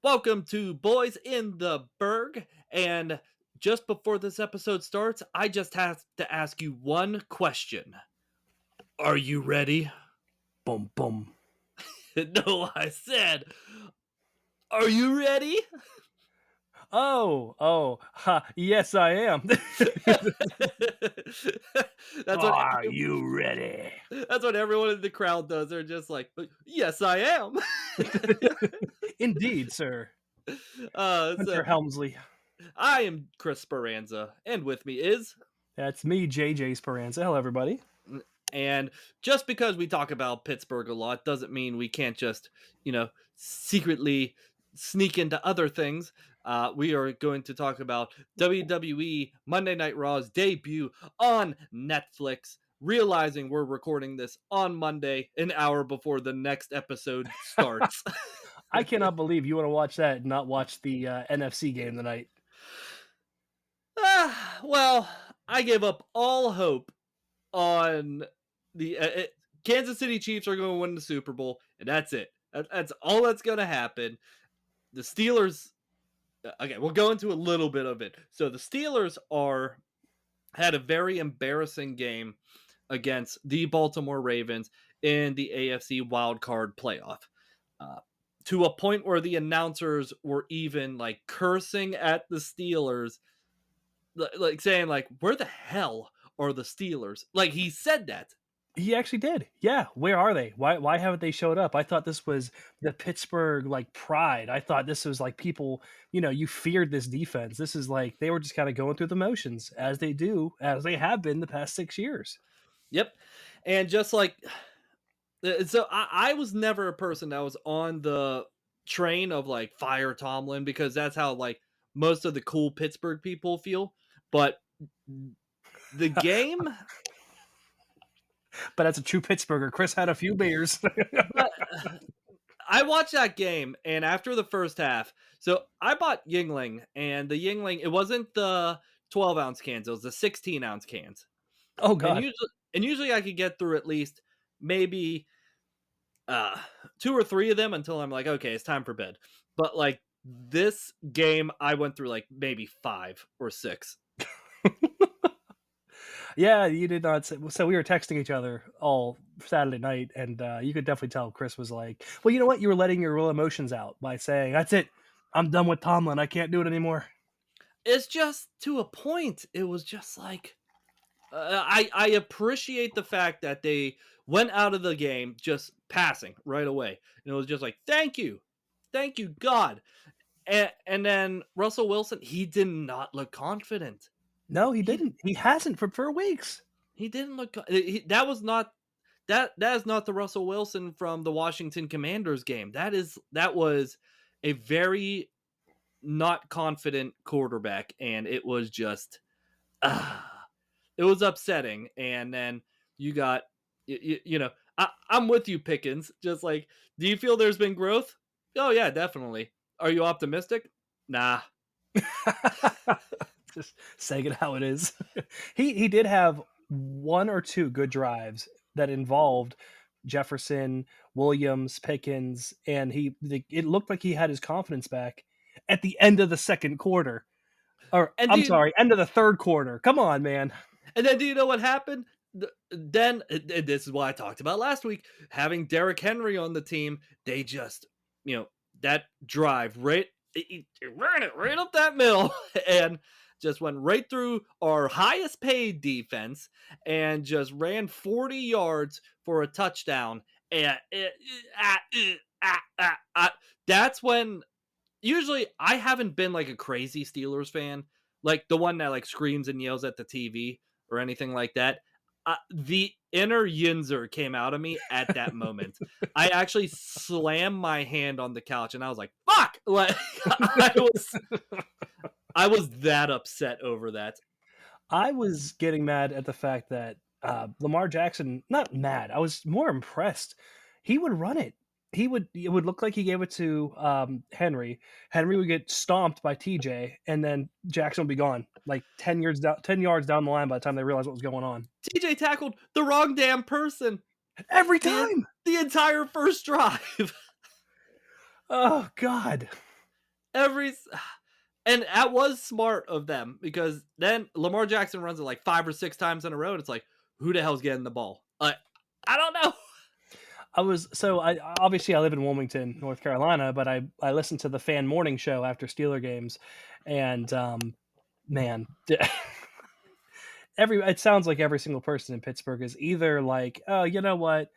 Welcome to Boys in the Berg, and just before this episode starts, I just have to ask you one question. Are you ready? Boom, boom. No, I said, are you ready? Yes, I am. That's what Are you ready? that's what everyone in the crowd does. They're just like, yes, I am. Indeed, sir. So Hunter Helmsley. I am Chris Speranza, and with me is. That's me, JJ Speranza. Hello, everybody. And just because we talk about Pittsburgh a lot doesn't mean we can't just, secretly sneak into other things. We are going to talk about WWE Monday Night Raw's debut on Netflix, realizing we're recording this on Monday, an hour before the next episode starts. I cannot believe you want to watch that and not watch the NFC game tonight. Well, I give up all hope on the Kansas City Chiefs are going to win the Super Bowl, and that's it. That's all that's going to happen. The Steelers. Okay, we'll go into a little bit of it. So the Steelers had a very embarrassing game against the Baltimore Ravens in the AFC wildcard playoff. To a point where the announcers were even like cursing at the Steelers, like saying like, "Where the hell are the Steelers?" Like he said that. He actually did. Yeah, where are they? Why haven't they showed up? I thought this was the Pittsburgh like pride. I thought this was like people, you feared this defense. This is like they were just kind of going through the motions as they do, as they have been the past 6 years. Yep. And just like so I was never a person that was on the train of like fire Tomlin, because that's how like most of the cool Pittsburgh people feel. But the game But as a true Pittsburgher, Chris had a few beers. but I watched that game, and after the first half, so I bought Yingling, and the Yingling, it wasn't the 12-ounce cans, it was the 16-ounce cans. Oh And God. usually I could get through at least maybe 2 or 3 of them until I'm like, okay, it's time for bed. But like this game, I went through like maybe 5 or 6. Yeah, you did not say. So we were texting each other all Saturday night, and you could definitely tell Chris was like, "Well, you know what? You were letting your real emotions out by saying, that's it. I'm done with Tomlin. I can't do it anymore." It's just to a point. It was just like I appreciate the fact that they went out of the game just passing right away, and it was just like, thank you, God. And then Russell Wilson, he did not look confident. No, he didn't. He hasn't for weeks. He didn't look. That was not that. That is not the Russell Wilson from the Washington Commanders game. That was a very not confident quarterback, and it was just it was upsetting. And then you got I'm with you, Pickens. Just like, do you feel there's been growth? Oh yeah, definitely. Are you optimistic? Nah. Just saying it how it is. He did have 1 or 2 good drives that involved Jefferson, Williams, Pickens, and it looked like he had his confidence back at the end of the second quarter. Or end of the third quarter. Come on, man. And then do you know what happened? Then, and this is what I talked about last week, having Derrick Henry on the team, they just, that drive it ran it right up that middle and just went right through our highest paid defense and just ran 40 yards for a touchdown. And that's when usually I haven't been like a crazy Steelers fan, like the one that like screams and yells at the TV or anything like that. The inner Yinzer came out of me at that moment. I actually slammed my hand on the couch and I was like, fuck! Like, I was that upset over that. I was getting mad at the fact that Lamar Jackson, not mad, I was more impressed. He would run it. it would look like he gave it to Henry. Henry would get stomped by TJ, and then Jackson would be gone, like 10 yards down the line by the time they realized what was going on. TJ tackled the wrong damn person Every the time. the entire first drive. Oh God. Every and that was smart of them because then Lamar Jackson runs it like 5 or 6 times in a row, and it's like, who the hell's getting the ball? I don't know. I obviously I live in Wilmington, North Carolina, but I listen to the fan morning show after Steeler games, and man, every it sounds like every single person in Pittsburgh is either like, oh, you know what,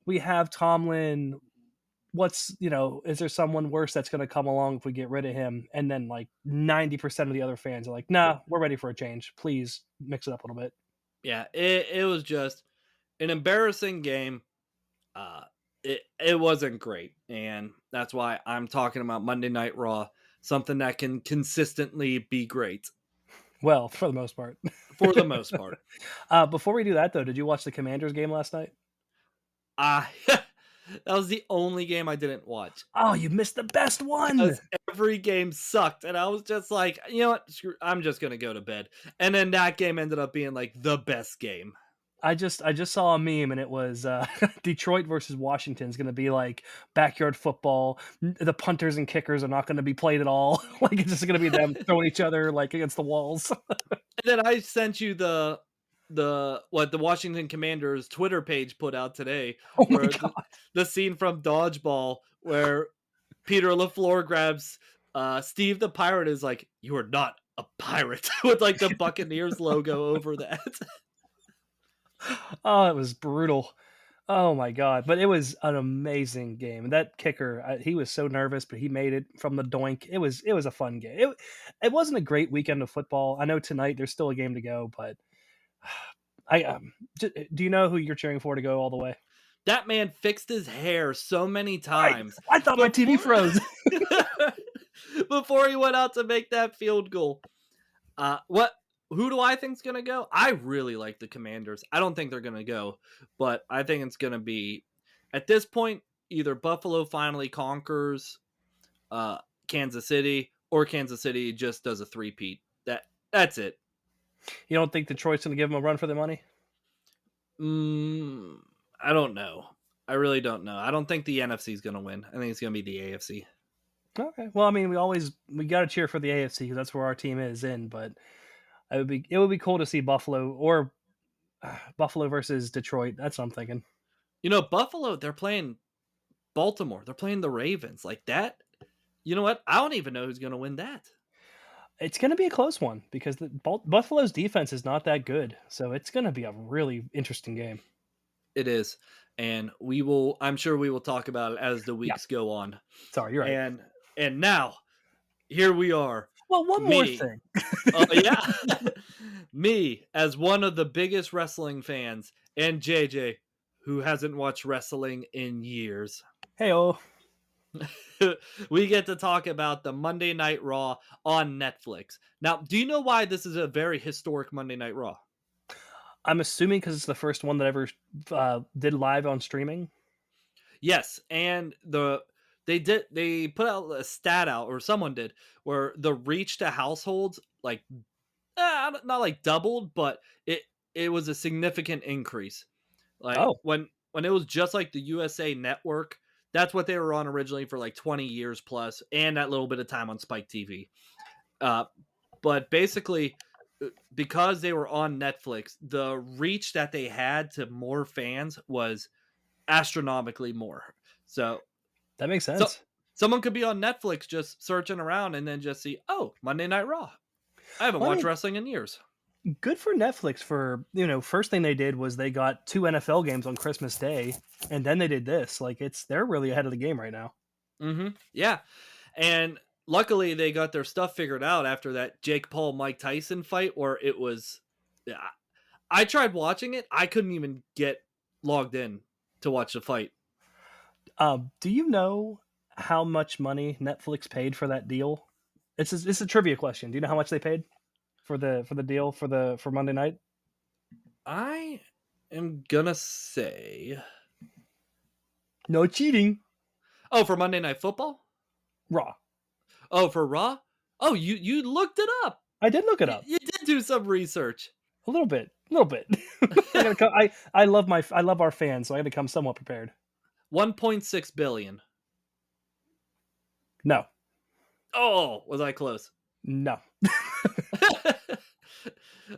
we have Tomlin. What's is there someone worse that's going to come along if we get rid of him? And then like 90% of the other fans are like, nah, we're ready for a change. Please mix it up a little bit. Yeah, it was just an embarrassing game. Uh, it wasn't great, and that's why I'm talking about Monday Night Raw, something that can consistently be great Well, for the most part. for the most part. Before we do that, though, did you watch the Commanders game last night? I that was the only game I didn't watch Oh, you missed the best one. because every game sucked, and I was just like, you know what, I'm just gonna go to bed. And then that game ended up being like the best game. I just saw a meme and it was Detroit versus Washington is going to be like backyard football. The punters and kickers are not going to be played at all. Like it's just going to be them throwing each other like against the walls. And then I sent you the what the Washington Commanders Twitter page put out today, Oh my where god. the scene from Dodgeball where Peter LaFleur grabs Steve the Pirate is like, "You are not a pirate," with like the Buccaneers logo over that. Oh, it was brutal. Oh my god, but it was an amazing game. That kicker, he was so nervous, but he made it from the doink. It was a fun game. It wasn't a great weekend of football. I know tonight there's still a game to go, but I do you know who you're cheering for to go all the way? That man fixed his hair so many I times I thought my TV before froze. before he went out to make that field goal. What? Who do I think's gonna go? I really like the Commanders. I don't think they're gonna go, but I think it's gonna be at this point either Buffalo finally conquers uh, Kansas City, or Kansas City just does a three-peat. That's it. You don't think Detroit's going to give them a run for their money? Mm, I don't know. I really don't know. I don't think the NFC is gonna win. I think it's gonna be the AFC. Okay. Well, I mean, we got to cheer for the AFC because that's where our team is in. But it would be cool to see Buffalo or Buffalo versus Detroit. That's what I'm thinking. You know, Buffalo, they're playing Baltimore. They're playing the Ravens. Like that. You know what? I don't even know who's gonna win that. It's going to be a close one because Buffalo's defense is not that good. So it's going to be a really interesting game. It is. And we will I'm sure we will talk about it as the Yeah. weeks go on. Sorry, you're right. And now here we are. Well, one more Me. thing. Oh yeah. Me as one of the biggest wrestling fans, and JJ who hasn't watched wrestling in years. Hey, oh, We get to talk about the Monday Night Raw on Netflix. Now, do you know why this is a very historic Monday Night Raw? I'm assuming because it's the first one that ever did live on streaming. Yes, and they put out a stat out, or someone did, where the reach to households like not like doubled, but it was a significant increase. Like Oh, when it was just like the USA Network, that's what they were on originally for like 20 years plus, and that little bit of time on Spike TV. Uh, but basically, because they were on Netflix, the reach that they had to more fans was astronomically more. So, that makes so sense. someone could be on Netflix just searching around and then just see, oh, Monday Night Raw. I haven't Well, I watched mean, wrestling in years. good for Netflix for first thing they did was they got two NFL games on Christmas Day, and then they did this. Like they're really ahead of the game right now. Yeah, and luckily they got their stuff figured out after that Jake Paul Mike Tyson fight, where it was. Yeah, I tried watching it. I couldn't even get logged in to watch the fight. Do you know how much money Netflix paid for that deal? It's a trivia question. Do you know how much they paid for the deal for Monday night? I am gonna say No cheating. Oh, for Monday Night Football? Raw. Oh, for Raw? Oh, you looked it up. I did look it You, up you did do some research. a little bit, a little bit. I gotta come. I love our fans, so I got to come somewhat prepared. 1.6 billion. No, Oh, was I close? no.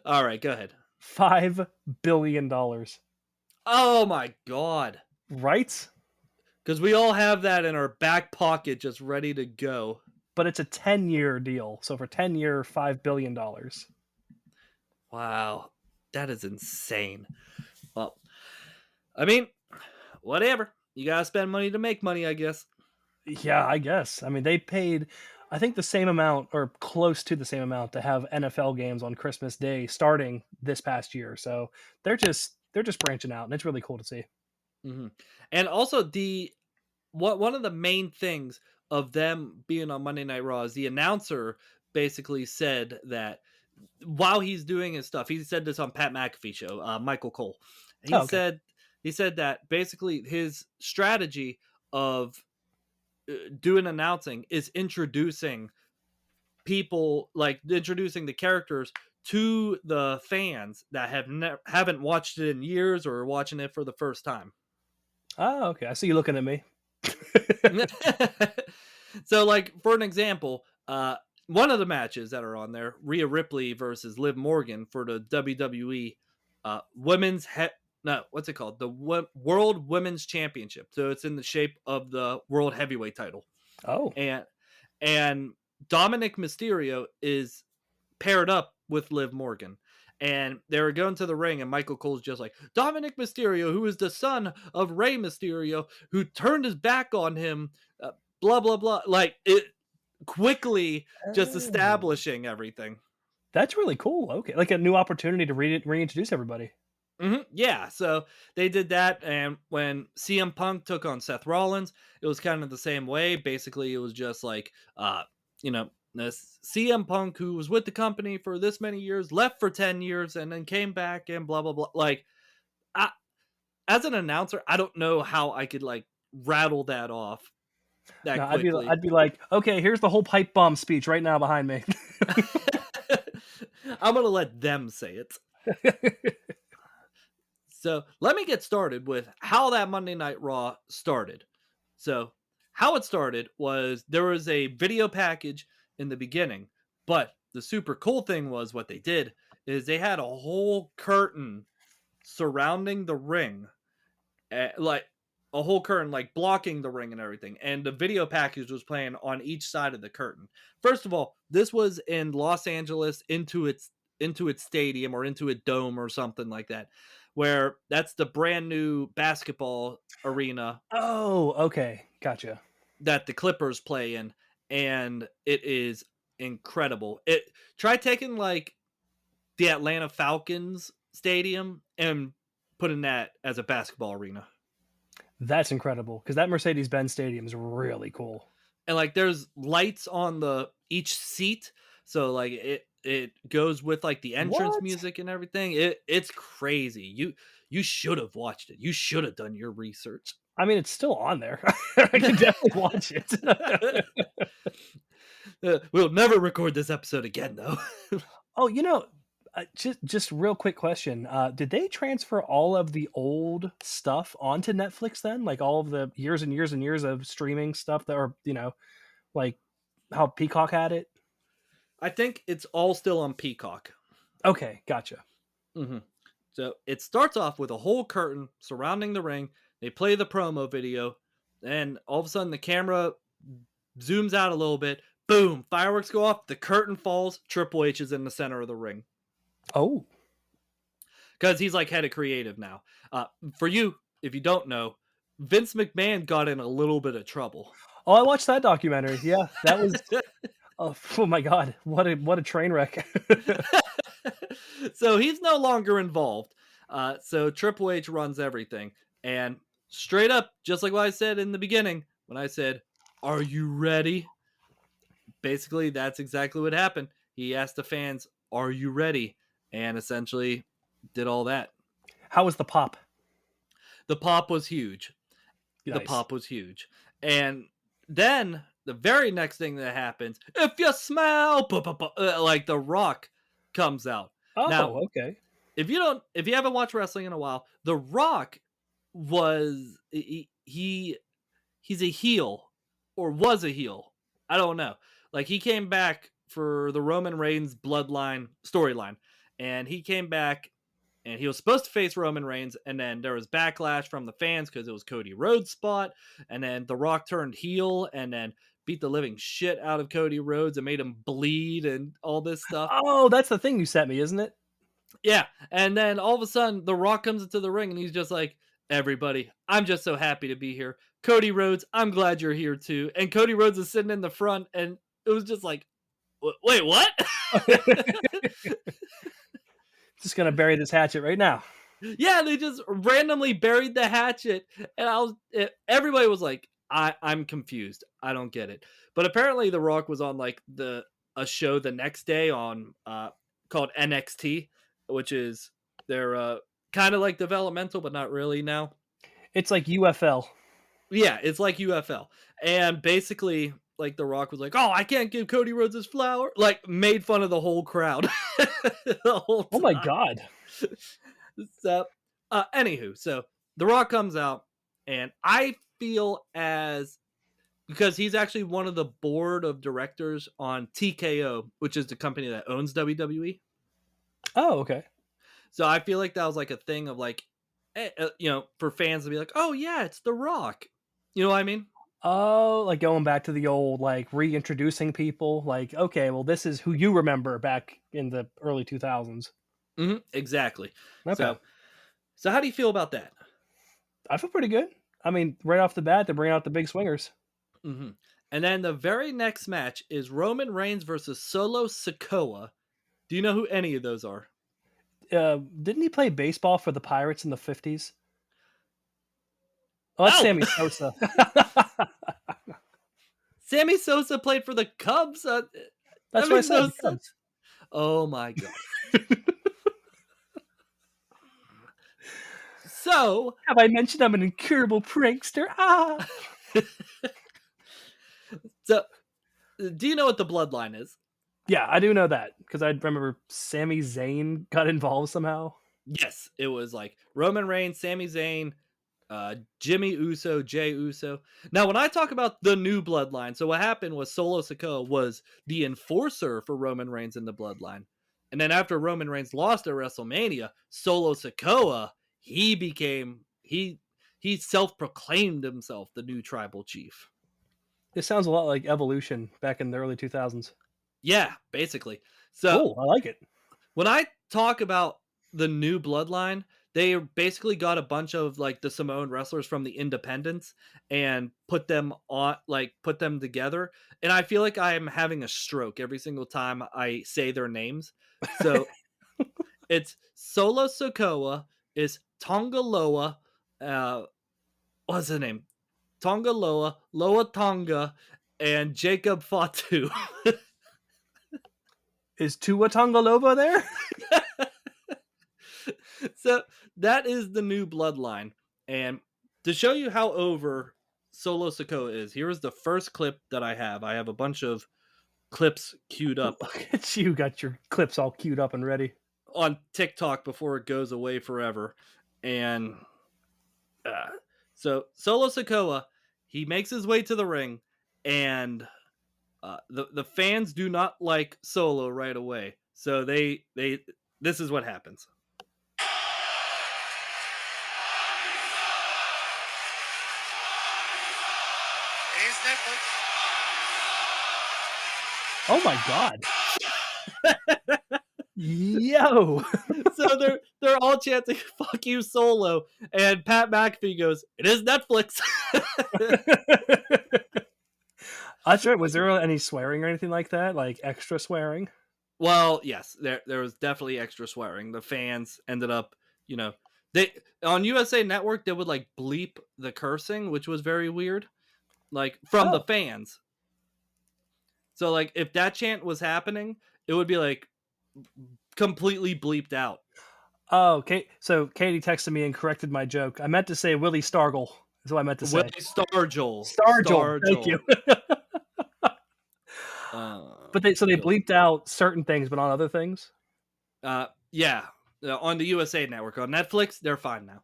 All right, go ahead. $5 billion. Oh my god. Right? Because we all have that in our back pocket just ready to go. But it's a 10-year deal. So for 10-year, $5 billion. Wow. That is insane. Well, I mean, whatever. You gotta spend money to make money, I guess. Yeah, I guess. I mean, they paid, I think, the same amount or close to the same amount to have NFL games on Christmas Day starting this past year. So they're just branching out, and it's really cool to see. Hmm. And also one of the main things of them being on Monday Night Raw is the announcer basically said that while he's doing his stuff, he said this on Pat McAfee show, Michael Cole. He Oh, okay. said he said that basically his strategy of doing announcing is introducing people, like introducing the characters to the fans that haven't watched it in years or watching it for the first time. Oh, okay. I see you looking at me. So, like for an example, one of the matches that are on there, Rhea Ripley versus Liv Morgan for the WWE women's no, what's it called? The World Women's Championship. So it's in the shape of the World Heavyweight title, Oh, and and Dominic Mysterio is paired up with Liv Morgan. And they were going to the ring, and Michael Cole's just like, Dominic Mysterio, who is the son of Rey Mysterio, who turned his back on him, blah, blah, blah. Like, it quickly just oh, establishing everything. that's really cool. Okay, like a new opportunity to reintroduce everybody. Yeah, so they did that, and when CM Punk took on Seth Rollins, it was kind of the same way. Basically, it was just like, you know, this CM Punk, who was with the company for this many years, left for 10 years, and then came back and blah blah blah. Like, I, as an announcer, I don't know how I could like rattle that off No, that I'd be quickly. I'd be like, okay, here's the whole pipe bomb speech right now behind me. I'm gonna let them say it. So let me get started with how that Monday Night Raw started. So, how it started was there was a video package in the beginning, but the super cool thing was what they did is they had a whole curtain surrounding the ring, like a whole curtain, like blocking the ring and everything. And the video package was playing on each side of the curtain. First of all, this was in Los Angeles into its stadium or into a dome or something like that, where that's the brand new basketball arena Oh, okay, gotcha. that the Clippers play in, and it is incredible. It try taking like the Atlanta Falcons stadium and putting that as a basketball arena. That's incredible because that Mercedes-Benz Stadium is really cool. And like there's lights on the each seat, so like it goes with like the entrance What? music and everything. It's crazy. You should have watched it. You should have done your research. I mean, it's still on there. I can definitely watch it. We'll never record this episode again though. Oh, just real quick question. Did they transfer all of the old stuff onto Netflix then? Like all of the years and years and years of streaming stuff that are, like how Peacock had it? I think it's all still on Peacock. Okay, gotcha. Hmm. So it starts off with a whole curtain surrounding the ring. They play the promo video, and all of a sudden the camera zooms out a little bit. Boom! Fireworks go off. The curtain falls. Triple H is in the center of the ring Oh, because he's like head of creative now. For you, if you don't know, Vince McMahon got in a little bit of trouble. oh, I watched that documentary. Yeah, that was. Oh my God, what a train wreck. So he's no longer involved. So Triple H runs everything. And straight up, just like what I said in the beginning, when I said, "Are you ready?" Basically, that's exactly what happened. He asked the fans, "Are you ready?" And essentially did all that. How was the pop? The pop was huge. The Nice. pop was huge. And then the very next thing that happens, if you smell, like The Rock comes out. Now, Oh, okay. if you haven't watched wrestling in a while, The Rock was he's a heel or was a heel. I don't know. Like he came back for the Roman Reigns bloodline storyline, and he came back and he was supposed to face Roman Reigns, and then there was backlash from the fans because it was Cody Rhodes' spot, and then The Rock turned heel and then beat the living shit out of Cody Rhodes and made him bleed and all this stuff. Oh, that's the thing you sent me, isn't it? Yeah, and then all of a sudden, The Rock comes into the ring and he's just like, "Everybody, I'm just so happy to be here. Cody Rhodes, I'm glad you're here too." And Cody Rhodes is sitting in the front, and it was just like, "Wait, what?" Just gonna bury this hatchet right now. Yeah, they just randomly buried the hatchet, and everybody was like, I'm confused. I don't get it." But apparently, The Rock was on like a show the next day on called NXT, which is their kind of like developmental, but not really now. It's like UFL. Yeah, it's like UFL, and basically, like The Rock was like, "Oh, I can't give Cody Rhodes his flower," like made fun of the whole crowd the whole Oh my time. god. So, anywho, so The Rock comes out, and I feel as because he's actually one of the board of directors on TKO, which is the company that owns WWE. Oh, okay. So I feel like that was like a thing of like, for fans to be like, "Oh yeah, it's The Rock." You know what I mean? Oh, like going back to the old, like reintroducing people. Like, okay, well, this is who you remember back in the early 2000s. Exactly. Okay. So how do you feel about that? I feel pretty good. I mean, right off the bat, they're bringing out the big swingers. hmm And then the very next match is Roman Reigns versus Solo Sikoa. Do you know who any of those are? Didn't he play baseball for the Pirates in the 50s? Oh, that's Oh, Sammy Sosa. Sammy Sosa played for the Cubs. That's That what I makes said. no The sense. Cubs. Oh my god. So, Have I mentioned I'm an incurable prankster? Ah. so do you know what the bloodline is? Yeah, I do know that because I remember Sami Zayn got involved somehow. Yes, it was like Roman Reigns, Sami Zayn, Jimmy Uso, Jay Uso. Now, when I talk about the new bloodline, so what happened was Solo Sikoa was the enforcer for Roman Reigns in the bloodline. And then after Roman Reigns lost at WrestleMania, Solo Sikoa, he self-proclaimed himself the new tribal chief. This sounds a lot like Evolution back in the early 2000s. Yeah, basically. So Cool, I like it. when I talk about the new bloodline, they basically got a bunch of like the Samoan wrestlers from the independents and put them together. And I feel like I am having a stroke every single time I say their names. So it's Solo Sokoa, is Tongaloa, what's his name? Tongaloa, Loa Tonga, and Jacob Fatu. Is Tua Tongalova there? So that is the new bloodline. And to show you how over Solo Sikoa is, here is the first clip that I have. I have a bunch of clips queued up Look at you, got your clips all queued up and ready. on TikTok before it goes away forever. And so Solo Sikoa, he makes his way to the ring, and the fans do not like Solo right away. So they this is what happens. It is Netflix. Oh my god. Yo. So they're all chanting "fuck you, Solo," and Pat McAfee goes, "It is Netflix." That's right. Was there any swearing or anything like that? Like extra swearing? Well, yes, there was definitely extra swearing. The fans ended up, they on USA Network they would like bleep the cursing, which was very weird, like from the Oh. fans. So like if that chant was happening, it would be like completely bleeped out. Oh, okay. So Katie texted me and corrected my joke. I meant to say Willie Stargle That's what I meant to say. Willie Stargell. Stargell. Thank you. But they bleeped out certain things, but on other things. Yeah, on the USA Network. On Netflix, they're fine now.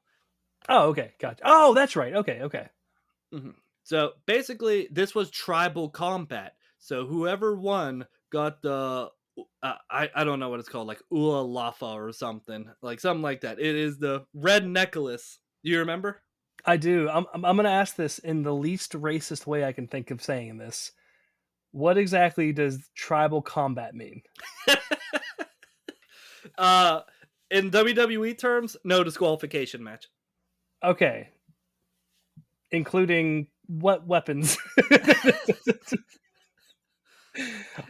Oh, okay, gotcha. Oh, that's right. Okay. Mm-hmm. So basically, this was tribal combat. So whoever won got the I don't know what it's called, like Ula Lafa or something like that. It is the red necklace. Do you remember? I do. I'm going to ask this in the least racist way I can think of saying this. What exactly does tribal combat mean? In WWE terms, no disqualification match. Okay. Including what weapons?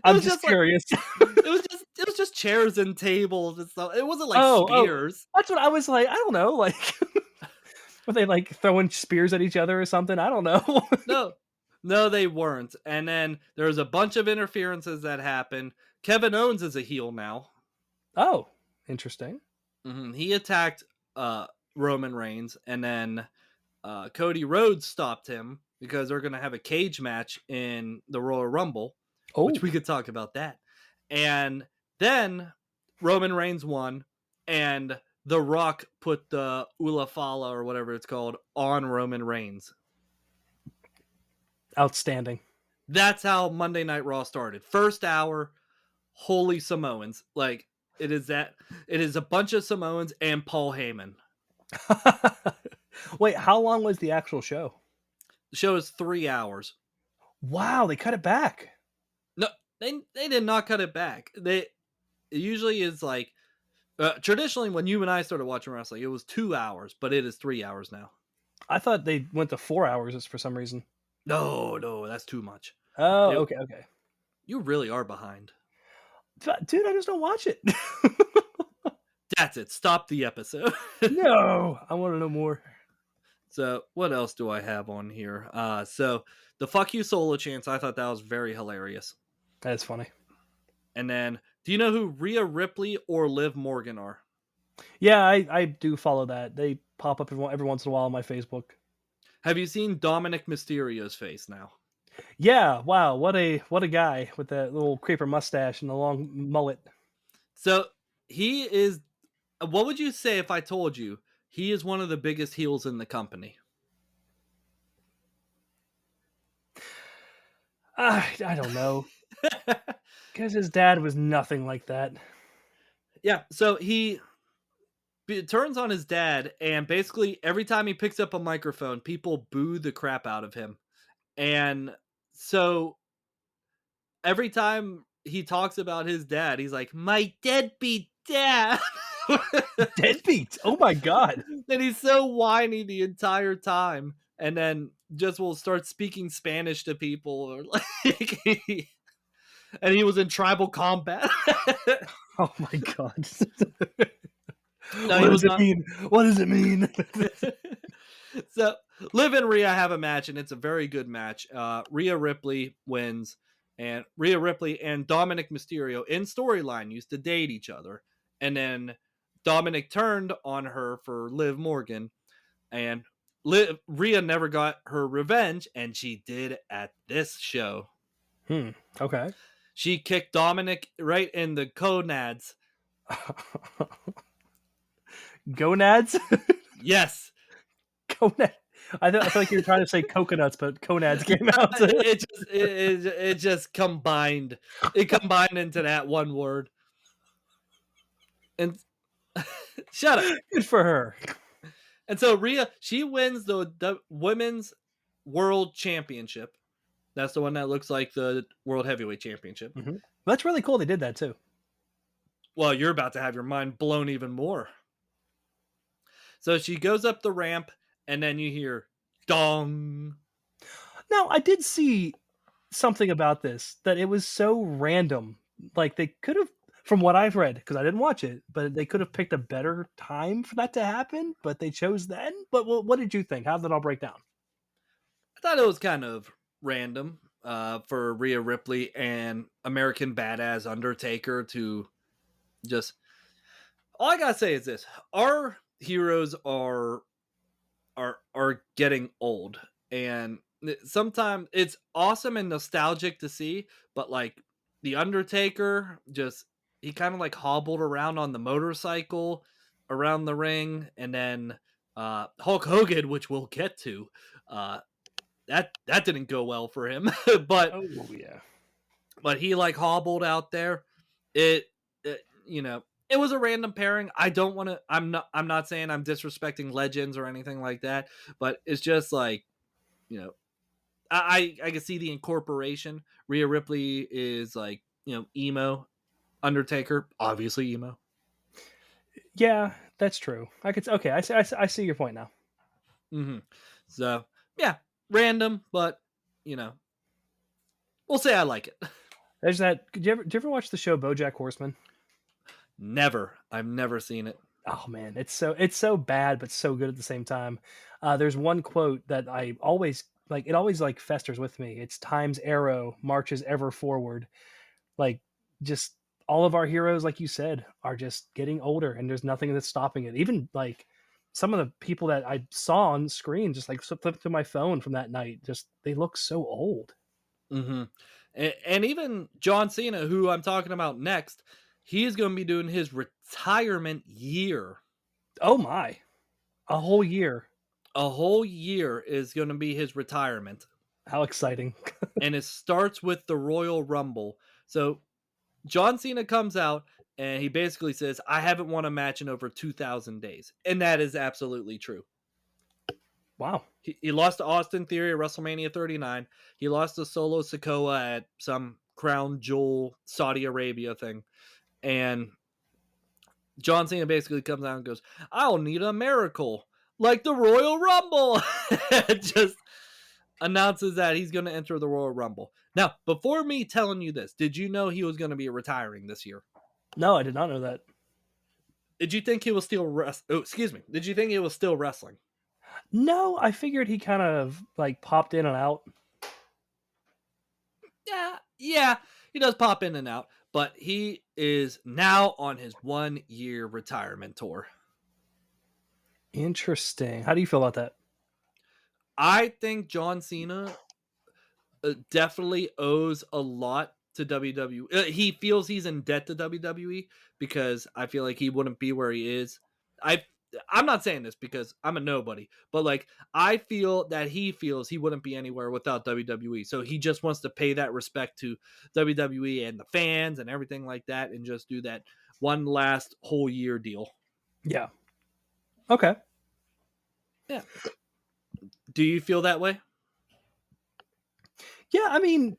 I'm just curious. It was just chairs and tables and stuff. It wasn't like spears. That's what I was like. I don't know. Like, were they like throwing spears at each other or something? I don't know. No, they weren't. And then there was a bunch of interferences that happened. Kevin Owens is a heel now. Oh, interesting. Mm-hmm. He attacked Roman Reigns, and then Cody Rhodes stopped him because they're going to have a cage match in the Royal Rumble, which we could talk about that. And then Roman Reigns won, and The Rock put the Ula Fala or whatever it's called on Roman Reigns. Outstanding. That's how Monday Night Raw started. First hour, holy Samoans. Like, it is a bunch of Samoans and Paul Heyman. Wait, how long was the actual show? The show is 3 hours. Wow, they cut it back. No, they did not cut it back. It usually is like traditionally when you and I started watching wrestling, it was 2 hours, but it is 3 hours now. I thought they went to 4 hours for some reason. No, that's too much. Oh, okay. You really are behind. Dude, I just don't watch it. That's it. Stop the episode. No, I want to know more. So, what else do I have on here? So, the fuck you solo chants, I thought that was very hilarious. That's funny. And then, do you know who Rhea Ripley or Liv Morgan are? Yeah, I do follow that. They pop up every once in a while on my Facebook. Have you seen Dominic Mysterio's face now? Yeah, wow, what a guy with that little creeper mustache and the long mullet. So, he is, what would you say if I told you he is one of the biggest heels in the company? I don't know. Because his dad was nothing like that. Yeah, so he turns on his dad, and basically every time he picks up a microphone, people boo the crap out of him. And so every time he talks about his dad, he's like, my deadbeat dad. Deadbeat? Oh my God. And he's so whiny the entire time. And then just will start speaking Spanish to people. Or like, and he was in tribal combat. Oh my God. No, what does it mean? What does it mean? So, Liv and Rhea have a match, and it's a very good match. Rhea Ripley wins, and Rhea Ripley and Dominic Mysterio in storyline used to date each other. And then Dominic turned on her for Liv Morgan, and Rhea never got her revenge, and she did at this show. Okay. She kicked Dominic right in the gonads. Gonads? Yes. Gonad. I feel like you were trying to say coconuts, but gonads came out. It just combined. It combined into that one word. And shut up. Good for her. And so Rhea, she wins the Women's World Championship. That's the one that looks like the World Heavyweight Championship. Mm-hmm. That's really cool. They did that too. Well, you're about to have your mind blown even more. So she goes up the ramp, and then you hear dong. Now, I did see something about this, that it was so random. Like, they could have, from what I've read, because I didn't watch it, but they could have picked a better time for that to happen, but they chose then. But what did you think? How did it all break down? I thought it was kind of random for Rhea Ripley and American Badass Undertaker to just... All I gotta say is this. Our heroes are are getting old, and sometimes it's awesome and nostalgic to see, but like the Undertaker, just he kind of like hobbled around on the motorcycle around the ring, and then Hulk Hogan, which we'll get to, uh, that didn't go well for him, but Oh yeah. he like hobbled out there. It you know, it was a random pairing. I don't want to. I'm not saying I'm disrespecting legends or anything like that, but it's just like, you know, I can see the incorporation. Rhea Ripley is like, you know, emo. Undertaker, obviously emo. Yeah, that's true. I could. Okay, I see your point now. Mm-hmm. So yeah, random, but you know, we'll say I like it. There's that. Did you ever watch the show BoJack Horseman? Never. I've never seen it. Oh man, it's so bad but so good at the same time. There's one quote that I always like. It always like festers with me. It's "Time's arrow marches ever forward." Like, just all of our heroes, like you said, are just getting older, and there's nothing that's stopping it. Even like some of the people that I saw on screen, just like flipped through my phone from that night, just they look so old. Mm-hmm. And even John Cena, who I'm talking about next, he is going to be doing his retirement year. Oh my, a whole year! A whole year is going to be his retirement. How exciting! And it starts with the Royal Rumble. So John Cena comes out and he basically says, I haven't won a match in over 2,000 days. And that is absolutely true. Wow. He lost to Austin Theory at WrestleMania 39. He lost to Solo Sikoa at some Crown Jewel Saudi Arabia thing. And John Cena basically comes out and goes, I'll need a miracle like the Royal Rumble. Just announces that he's going to enter the Royal Rumble. Now, before me telling you this, did you know he was going to be retiring this year? No, I did not know that. Did you think he was still Did you think he was still wrestling? No, I figured he kind of like popped in and out. Yeah, he does pop in and out, but he is now on his 1-year retirement tour. Interesting. How do you feel about that? I think John Cena definitely owes a lot to WWE. He feels he's in debt to WWE because I feel like he wouldn't be where he is. I'm not saying this because I'm a nobody, but like I feel that he feels he wouldn't be anywhere without WWE. So he just wants to pay that respect to WWE and the fans and everything like that, and just do that one last whole year deal. Yeah. Okay. Yeah. Do you feel that way? Yeah, I mean,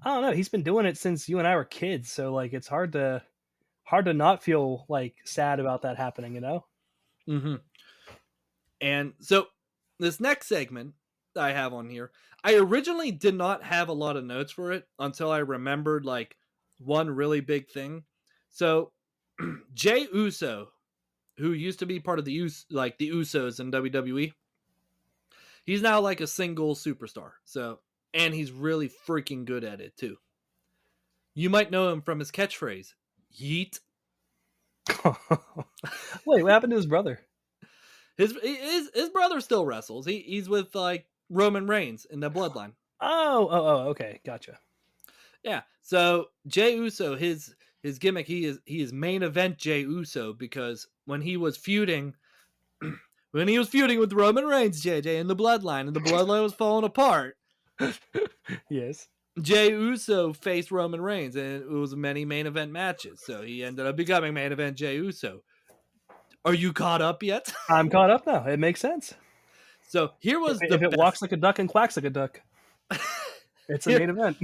I don't know. He's been doing it since you and I were kids, so like it's hard to not feel like sad about that happening, you know? Mm-hmm. And so this next segment that I have on here, I originally did not have a lot of notes for it until I remembered like one really big thing. So Jey Uso, who used to be part of the Usos in WWE, he's now like a single superstar. So, and he's really freaking good at it too. You might know him from his catchphrase, "Yeet." Wait, what happened to his brother? His brother still wrestles. He's with like Roman Reigns in the Bloodline. Oh, okay, gotcha. Yeah. So Jey Uso, his gimmick, he is main event Jey Uso, because when he was feuding with Roman Reigns, JJ, in the Bloodline, and the Bloodline was falling apart, Yes. Jey Uso faced Roman Reigns, and it was many main event matches. So he ended up becoming main event Jey Uso. Are you caught up yet? I'm caught up now. It makes sense. So here was if it walks like a duck and quacks like a duck, it's a main event.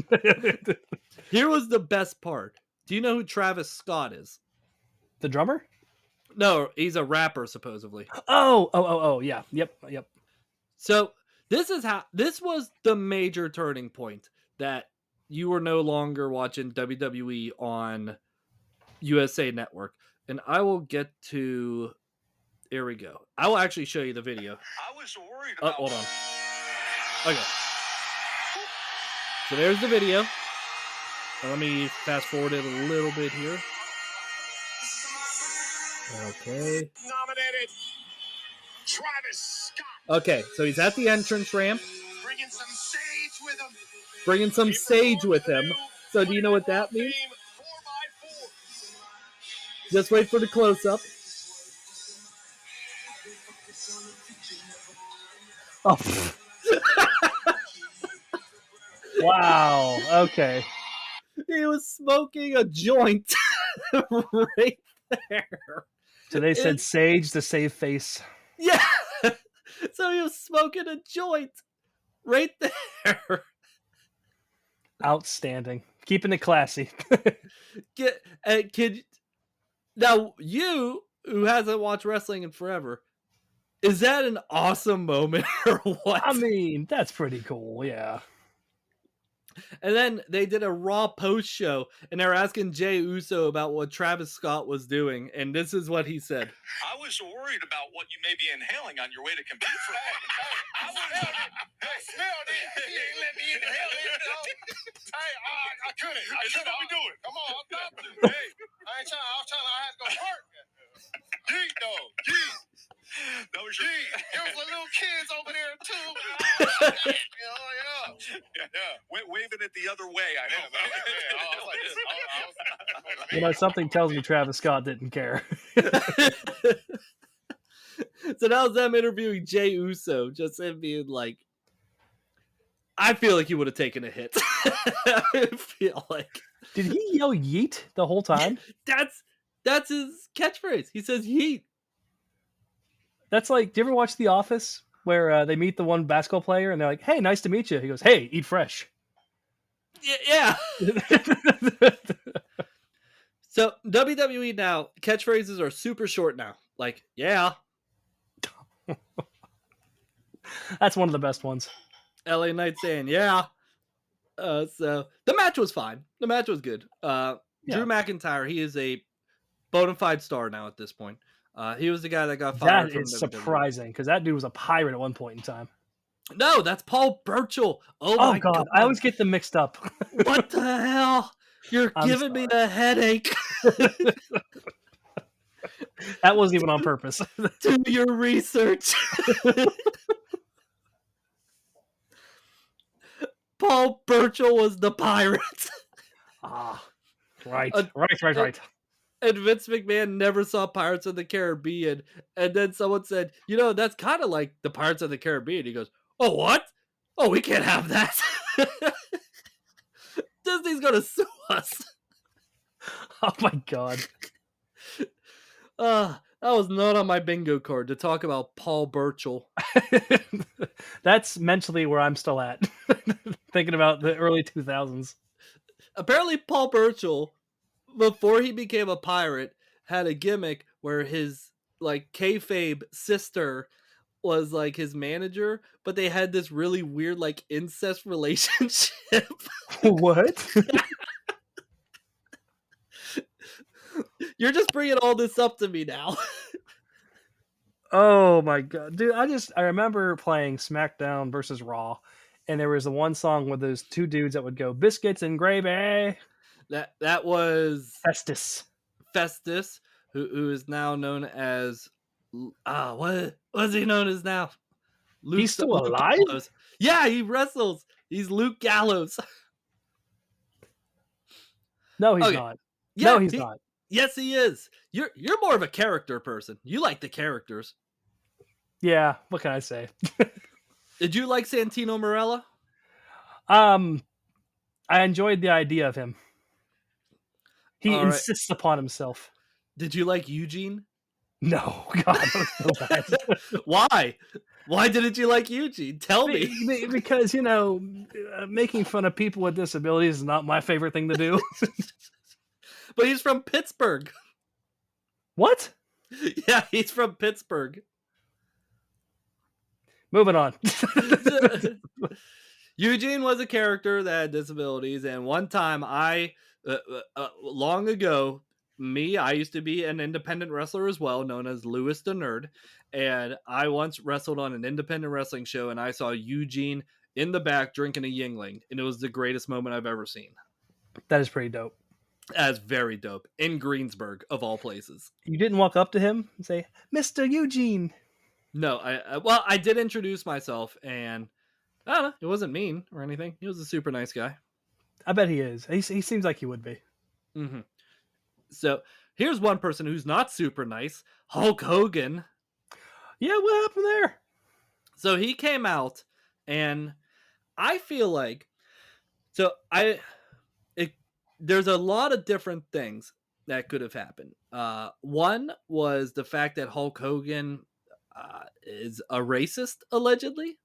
Here was the best part. Do you know who Travis Scott is? The drummer? No, he's a rapper supposedly. Oh, yeah. Yep. So this was the major turning point that you were no longer watching WWE on USA Network. And I will get to, here we go. I will actually show you the video. I was worried about. Hold on. Okay. So there's the video. Let me fast forward it a little bit here. Okay. Nominated Travis Scott. Okay, so he's at the entrance ramp, Bringing some sage with him. bringing some sage with him. So do you know what that means? 4x4. Just wait for the close-up. Oh. Wow. Okay. He was smoking a joint right there. So they said sage to save face. Yeah. So he was smoking a joint right there. Outstanding. Keeping it classy. Kid, now you who hasn't watched wrestling in forever, is that an awesome moment or what? I mean, that's pretty cool. Yeah. And then they did a Raw post show, and they were asking Jey Uso about what Travis Scott was doing, and this is what he said. I was worried about what you may be inhaling on your way to compete for. I smelled it. He ain't let me inhale it. Hey, I couldn't. Is that what we doing? Come on, I'm not. Hey, I ain't trying. I had to go work. Yeet, though. Yeet. That was your... There was little kids over there, too. Waving it the other way, I hope. I was like this. You know, something tells me Travis Scott didn't care. So that was them interviewing Jey Uso, just him being like, I feel like he would have taken a hit. I feel like. Did he yell yeet the whole time? That's his catchphrase. He says yeet. That's like, do you ever watch The Office where they meet the one basketball player and they're like, hey, nice to meet you. He goes, hey, eat fresh. Yeah. So WWE now, catchphrases are super short now. Like, yeah. That's one of the best ones. LA Knight saying, yeah. So the match was fine. The match was good. Drew McIntyre, he is a bona fide star now at this point. He was the guy that got fired. That is surprising because that dude was a pirate at one point in time. No, that's Paul Burchill. Oh my God. I always get them mixed up. What the hell? You're giving me a headache. That wasn't even on purpose. Do your research. Paul Burchill was the pirate. Right. And Vince McMahon never saw Pirates of the Caribbean. And then someone said, you know, that's kind of like the Pirates of the Caribbean. He goes, oh, what? Oh, we can't have that. Disney's going to sue us. Oh, my God. That was not on my bingo card to talk about Paul Burchill. That's mentally where I'm still at. Thinking about the early 2000s. Apparently, Paul Burchill, before he became a pirate, had a gimmick where his like kayfabe sister was like his manager, but they had this really weird like incest relationship. What? You're just bringing all this up to me now. Oh my God, dude! I remember playing SmackDown versus Raw, and there was the one song with those two dudes that would go biscuits and gravy. That was Festus, who is now known as what is he known as now? He's still alive? Gallows. Yeah, he wrestles. He's Luke Gallows. No, he's not. Yeah, no, he's not. Yes, he is. You're more of a character person. You like the characters. Yeah, what can I say? Did you like Santino Marella? I enjoyed the idea of him. He insists upon himself. Did you like Eugene? No, God, that was so bad. Why? Why didn't you like Eugene? Tell me. Because, you know, making fun of people with disabilities is not my favorite thing to do. But he's from Pittsburgh. What? Yeah, he's from Pittsburgh. Moving on. Eugene was a character that had disabilities, and one time long ago, I used to be an independent wrestler as well, known as Louis the Nerd, and I once wrestled on an independent wrestling show, and I saw Eugene in the back drinking a Yingling, and it was the greatest moment I've ever seen. That is pretty dope. That's very dope. In Greensburg, of all places. You didn't walk up to him and say, Mr. Eugene. No, well, I did introduce myself, and I don't know, it wasn't mean or anything. He was a super nice guy. I bet he is. He seems like he would be. Hmm. So here's one person who's not super nice, Hulk Hogan. Yeah, what happened there? So he came out, and I feel like so it, there's a lot of different things that could have happened. One was the fact that Hulk Hogan is a racist allegedly,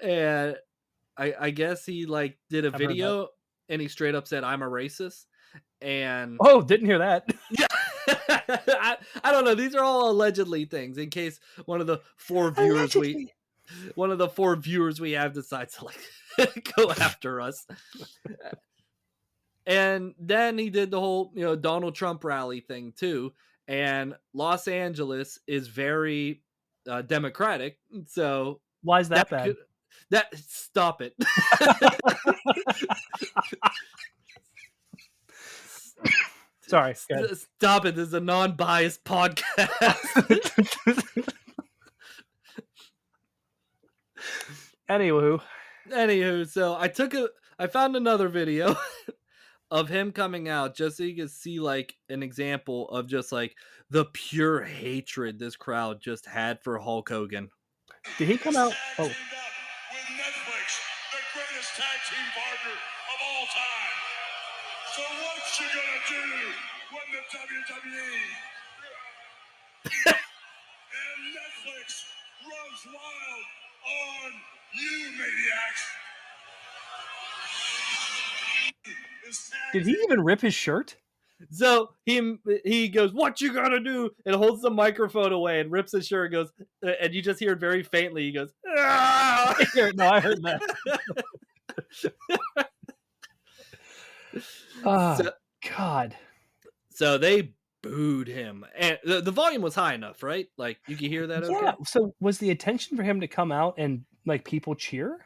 and I guess he like did a I've heard that. video and he straight up said I'm a racist, and Oh, didn't hear that. yeah. I don't know. These are all allegedly things. In case one of the four viewers Allegedly. we have decides to like go after us. And then he did the whole Donald Trump rally thing too. And Los Angeles is very democratic, so Why is that bad? Stop it. Sorry. Go ahead. Stop it. This is a non-biased podcast. Anywho, so I found another video of him coming out just so you can see like an example of just like the pure hatred this crowd just had for Hulk Hogan. Did he come out? Oh, Teamed up with Netflix, the greatest tag team partner of all time. So what you gonna do when the WWE and Netflix runs wild on you, maniacs? did he even rip his shirt? So he goes, "What you gonna do?" and holds the microphone away and rips his shirt. And goes, and you just hear it very faintly. He goes, "Ah!" No, I heard that. Oh, So- God. So they booed him, and the volume was high enough, right? Like you could hear that. Okay. Yeah. So was the intention for him to come out and like people cheer?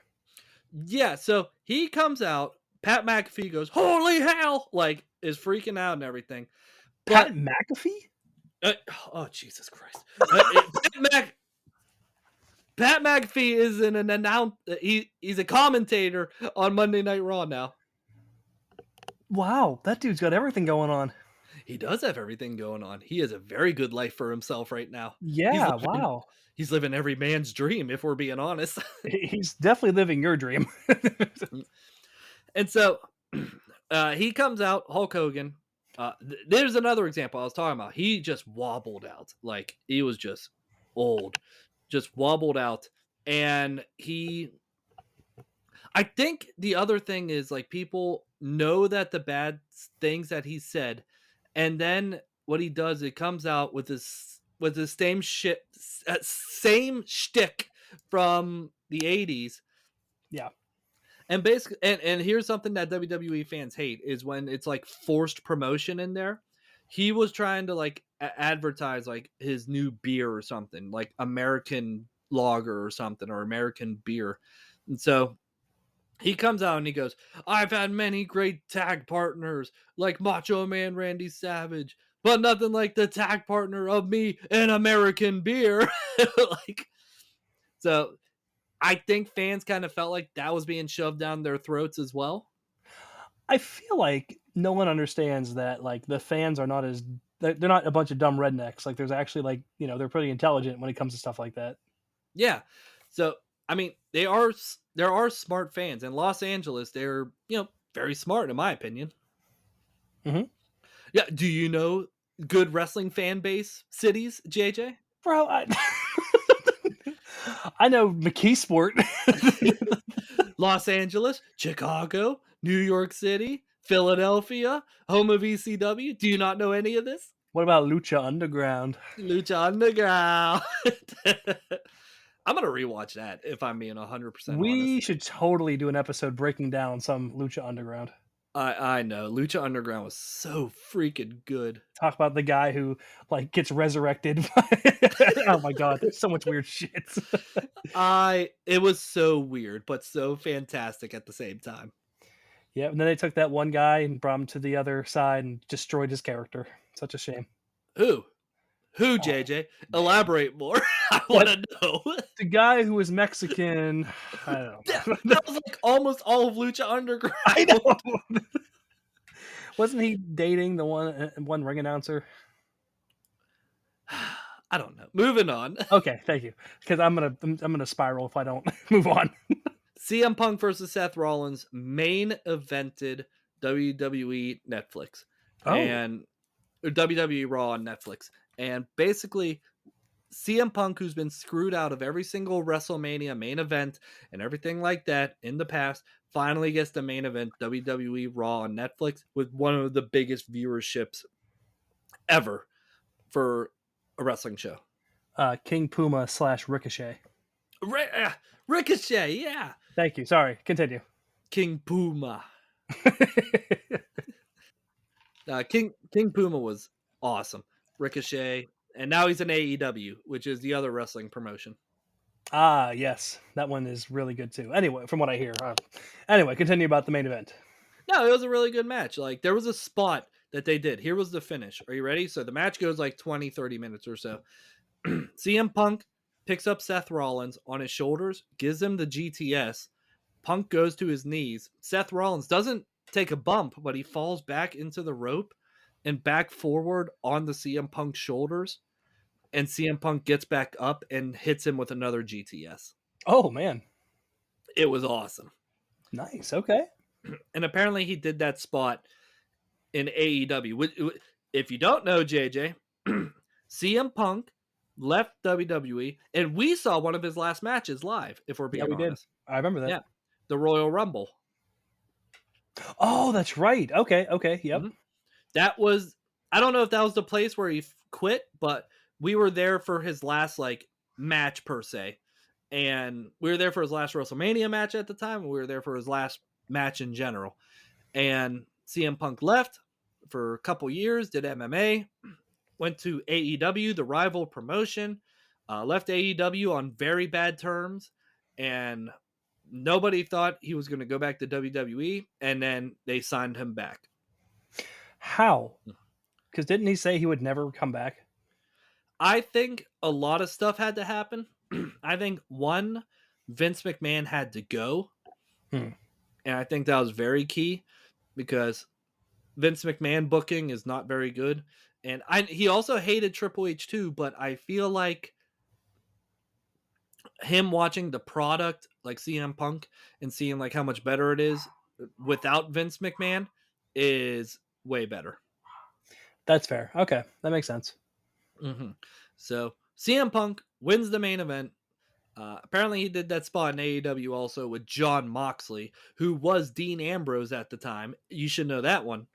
Yeah, so he comes out. Pat McAfee goes, "Holy hell!" Like is freaking out and everything. Pat McAfee? Oh Jesus Christ! Pat McAfee is an announce. He's a commentator on Monday Night Raw now. Wow, that dude's got everything going on. He does have everything going on. He has a very good life for himself right now. Yeah, wow. He's living every man's dream, if we're being honest. He's definitely living your dream. And so he comes out, Hulk Hogan. There's another example I was talking about. He just wobbled out. Like he was just old, just wobbled out. And I think the other thing is like people know that the bad things that he said, and then what he does, it comes out with the same same shtick from the 80s. Yeah. And basically, and here's something that WWE fans hate is when it's like forced promotion in there. He was trying to like advertise like his new beer or something, like American lager or something, or American beer. And so he comes out and he goes, "I've had many great tag partners like Macho Man Randy Savage, but nothing like the tag partner of me and American beer." Like, so I think fans kind of felt like that was being shoved down their throats as well. I feel like no one understands that like the fans are not as they're not a bunch of dumb rednecks. Like there's actually like, they're pretty intelligent when it comes to stuff like that. Yeah. So, I mean, there are smart fans in Los Angeles. They're, very smart in my opinion. Mhm. Yeah. Do you know good wrestling fan base cities, JJ? Bro, I know McKeesport. Los Angeles, Chicago, New York City, Philadelphia, home of ECW. Do you not know any of this? What about Lucha Underground? Lucha Underground. I'm gonna rewatch that if I'm being 100% We honest. should totally do an episode breaking down some Lucha Underground. I know Lucha Underground was so freaking good. Talk about the guy who like gets resurrected. Oh my god, there's so much weird shit. It was so weird, but so fantastic at the same time. Yeah, and then they took that one guy and brought him to the other side and destroyed his character. Such a shame. Who? Who, JJ? Elaborate more. I want to know. The guy who was Mexican. I don't know. That was like almost all of Lucha Underground. I know. Wasn't he dating the one ring announcer? I don't know. Moving on. Okay, thank you. Because I'm gonna spiral if I don't move on. CM Punk versus Seth Rollins main evented WWE Netflix and WWE Raw on Netflix, and basically CM Punk, who's been screwed out of every single WrestleMania main event and everything like that in the past, finally gets the main event WWE Raw on Netflix with one of the biggest viewerships ever for a wrestling show. King Puma / Ricochet. Ricochet, yeah. Thank you. Sorry, continue. King Puma. King Puma was awesome. Ricochet, and now he's in AEW, which is the other wrestling promotion. Ah, yes, that one is really good too. Anyway, from what I hear. Anyway, continue about the main event. No, it was a really good match. Like, there was a spot that they did. Here was the finish. Are you ready? So the match goes like 20, 30 minutes or so. CM Punk picks up Seth Rollins on his shoulders, gives him the GTS. Punk goes to his knees. Seth Rollins doesn't take a bump, but he falls back into the rope and back forward on the CM Punk shoulders. And CM Punk gets back up and hits him with another GTS. Oh, man. It was awesome. Nice. Okay. And apparently he did that spot in AEW. If you don't know, JJ, CM Punk left WWE, and we saw one of his last matches live, if we're being honest. I remember that. Yeah. The Royal Rumble. Oh, that's right. Okay. Yep. Mm-hmm. That was, I don't know if that was the place where he quit, but we were there for his last like match per se. And we were there for his last WrestleMania match at the time. We were there for his last match in general. And CM Punk left for a couple years, did MMA, went to AEW, the rival promotion, left AEW on very bad terms, and nobody thought he was going to go back to WWE, and then they signed him back. How? Because didn't he say he would never come back? I think a lot of stuff had to happen. I think, one, Vince McMahon had to go. And I think that was very key because Vince McMahon booking is not very good. And he also hated Triple H too, but I feel like him watching the product, like CM Punk, and seeing like how much better it is without Vince McMahon is way better. That's fair. Okay, that makes sense. Mm-hmm. So CM Punk wins the main event. Apparently he did that spot in AEW also with Jon Moxley, who was Dean Ambrose at the time. You should know that one.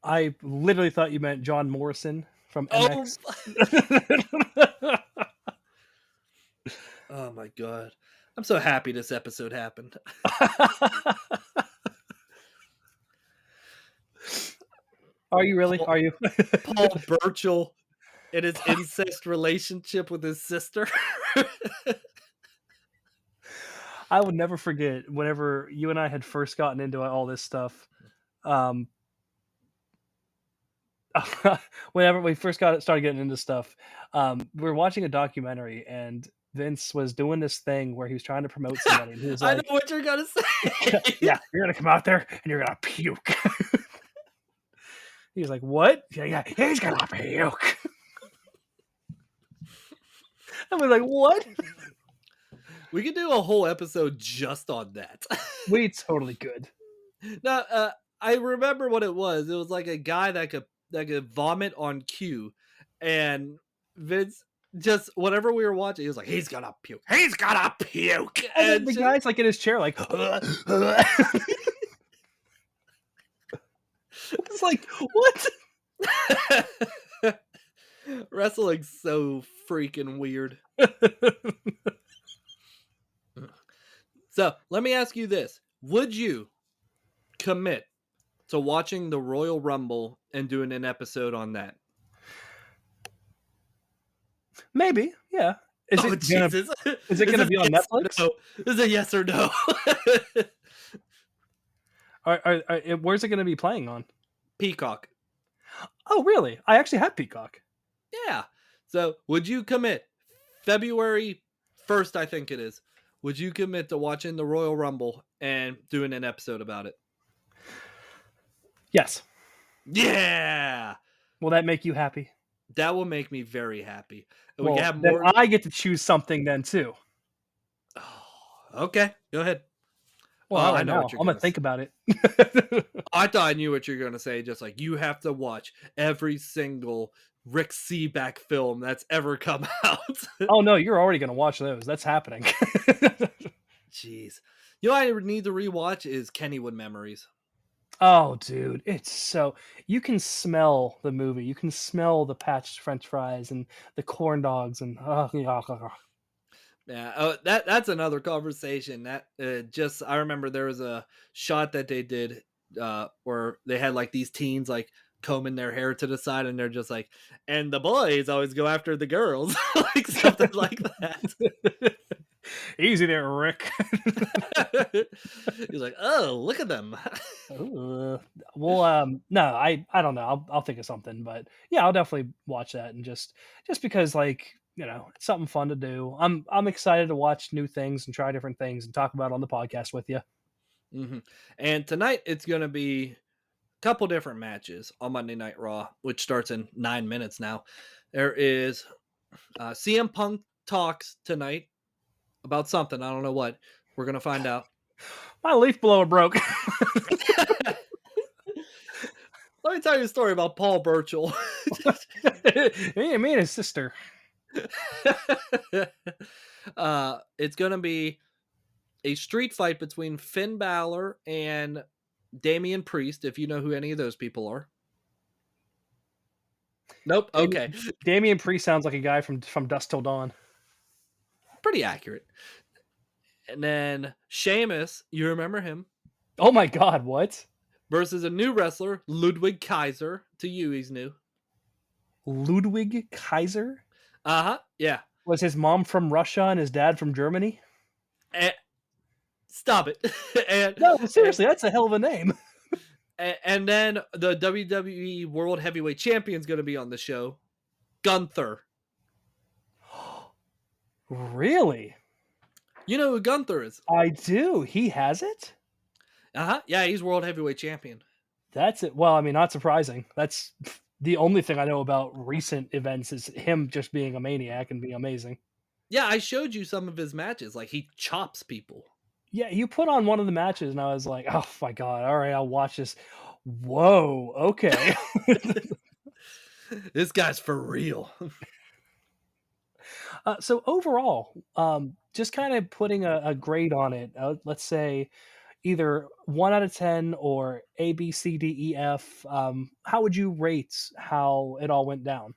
I literally thought you meant John Morrison from MX. Oh my God. I'm so happy this episode happened. Are you really? Are you? Paul Burchill and his incest relationship with his sister. I would never forget whenever you and I had first gotten into all this stuff. Whenever we first started getting into stuff, we were watching a documentary and Vince was doing this thing where he was trying to promote somebody. And he was like, I know what you're going to say. Yeah, you're going to come out there and you're going to puke. He was like, what? Yeah, he's going to puke. I was like, what? We could do a whole episode just on that. We totally could. Now, I remember what it was. It was like a guy that could vomit on cue, and Vince just whatever we were watching, he was like, "He's gonna puke. He's gonna puke." And the guy's like in his chair, like. It's like, what? Wrestling's so freaking weird. So let me ask you this: would you commit to watching the Royal Rumble and doing an episode on that? Maybe, yeah. Is it gonna be on Netflix? No? Is it yes or no? Where's it gonna be playing on? Peacock. Oh, really? I actually have Peacock. Yeah. So would you commit February 1st, I think it is. Would you commit to watching the Royal Rumble and doing an episode about it? Yes. Yeah. Will that make you happy? That will make me very happy. And we can Well, have then more. I get to choose something then too. Oh, okay. Go ahead. Well, Oh, I I don't know know. what you're I'm gonna gonna think say. about it. I thought I knew what you're gonna say. Just like you have to watch every single Rick Seaback film that's ever come out. Oh no, you're already gonna watch those. That's happening. Jeez. You know what I need to rewatch is Kennywood Memories. Oh, dude, it's so you can smell the movie. You can smell the patched French fries and the corn dogs and Yeah, that's another conversation. That just I remember there was a shot that they did where they had like these teens like combing their hair to the side, and they're just like, and the boys always go after the girls, like something like that. Easy there, Rick. He's like, oh, look at them. Well, no, I don't know. I'll think of something, but yeah, I'll definitely watch that and just because like it's something fun to do. I'm excited to watch new things and try different things and talk about it on the podcast with you. hmm And tonight it's gonna be a couple different matches on Monday Night Raw, which starts in 9 minutes now. There is CM Punk talks tonight about something. I don't know what. We're gonna find out. My leaf blower broke. Let me tell you a story about Paul Burchill. Me and his sister. It's gonna be a street fight between Finn Balor and Damian Priest, if you know who any of those people are. Nope. Okay. Damian Priest sounds like a guy from Dusk Till Dawn. Pretty accurate. And then Sheamus, you remember him, Oh my God, what? versus a new wrestler, Ludwig Kaiser. To you, he's new. Ludwig Kaiser? Uh-huh. Yeah. Was his mom from Russia and his dad from Germany? Stop it. and No, seriously, that's a hell of a name. and then the WWE World Heavyweight Champion's going to be on the show, Gunther. Really? You know who Gunther is? I do. He has it? Uh-huh. Yeah, he's World Heavyweight Champion. That's it. Well, I mean, not surprising. That's the only thing I know about recent events is him just being a maniac and being amazing. Yeah, I showed you some of his matches. Like, he chops people. Yeah, you put on one of the matches and I was like, oh my God, all right, I'll watch this. Whoa, okay. This guy's for real. So overall, just kind of putting a grade on it, let's say either 1 out of 10 or A, B, C, D, E, F. How would you rate how it all went down?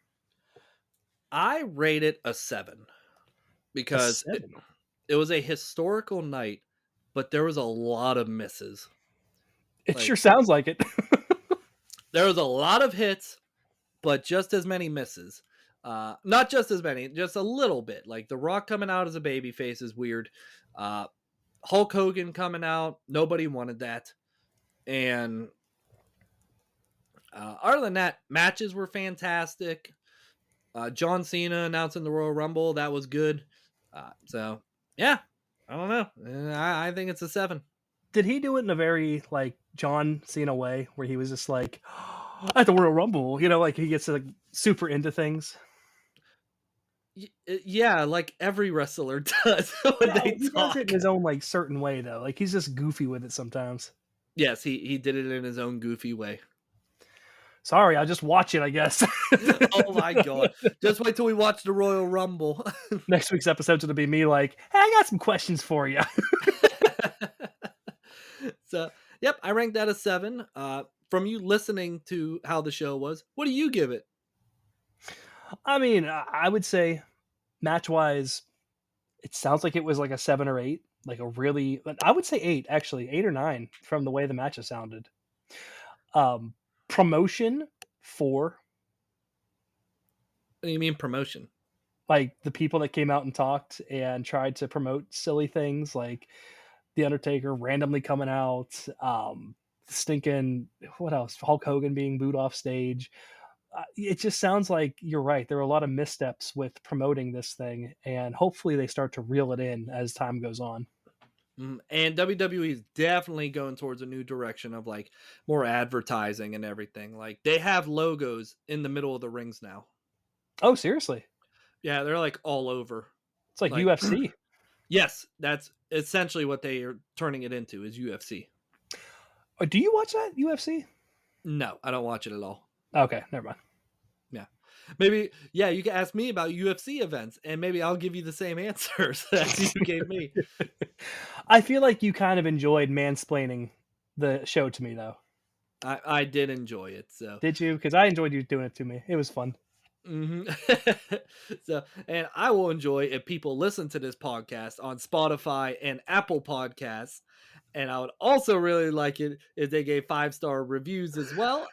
I rate it a 7 because A 7. it was a historical night, but there was a lot of misses. It sure sounds like it. There was a lot of hits, but just as many misses. Not just as many, just a little bit. Like The Rock coming out as a babyface is weird. Hulk Hogan coming out, nobody wanted that. And other than that, matches were fantastic. John Cena announcing the Royal Rumble, that was good. So, yeah, I don't know. I think it's a 7. Did he do it in a very like John Cena way where he was just like at the Royal Rumble, like he gets like super into things? Yeah, like every wrestler does when they He talk. does it in his own like certain way though. Like he's just goofy with it sometimes. Yes, he did it in his own goofy way. Sorry, I'll just watch it, I guess. Oh my God. Just wait till we watch the Royal Rumble. Next week's episode's gonna be me like, hey, I got some questions for you. So, yep, I ranked that a 7. From you listening to how the show was, what do you give it? I mean, I would say match-wise, it sounds like it was like a 7 or 8. Like a really, I would say 8, actually. 8 or 9 from the way the matches sounded. Promotion, 4. What do you mean promotion? Like the people that came out and talked and tried to promote silly things like The Undertaker randomly coming out, stinking, what else? Hulk Hogan being booed off stage. It just sounds like you're right. There are a lot of missteps with promoting this thing, and hopefully they start to reel it in as time goes on. And WWE is definitely going towards a new direction of like more advertising and everything. Like they have logos in the middle of the rings now. Oh, seriously? Yeah, they're like all over. It's like Like UFC. yes, that's essentially what they are turning it into is UFC. Do you watch that UFC? No, I don't watch it at all. Okay, never mind. Yeah. Maybe, yeah, you can ask me about UFC events and maybe I'll give you the same answers that you gave me. I feel like you kind of enjoyed mansplaining the show to me, though. I did enjoy it. So, Did you? Because I enjoyed you doing it to me. It was fun. so, and I will enjoy if people listen to this podcast on Spotify and Apple Podcasts. And I would also really like it if they gave 5-star reviews as well.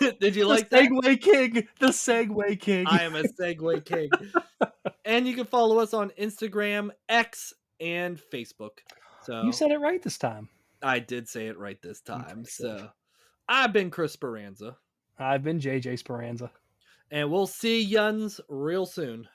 Did you like that? Segway King, the Segway King. I am a Segway King. And you can follow us on Instagram, X, and Facebook. So You said it right this time. I did say it right this time. Impressive. So I've been Chris Speranza. I've been JJ Speranza. And we'll see yuns real soon.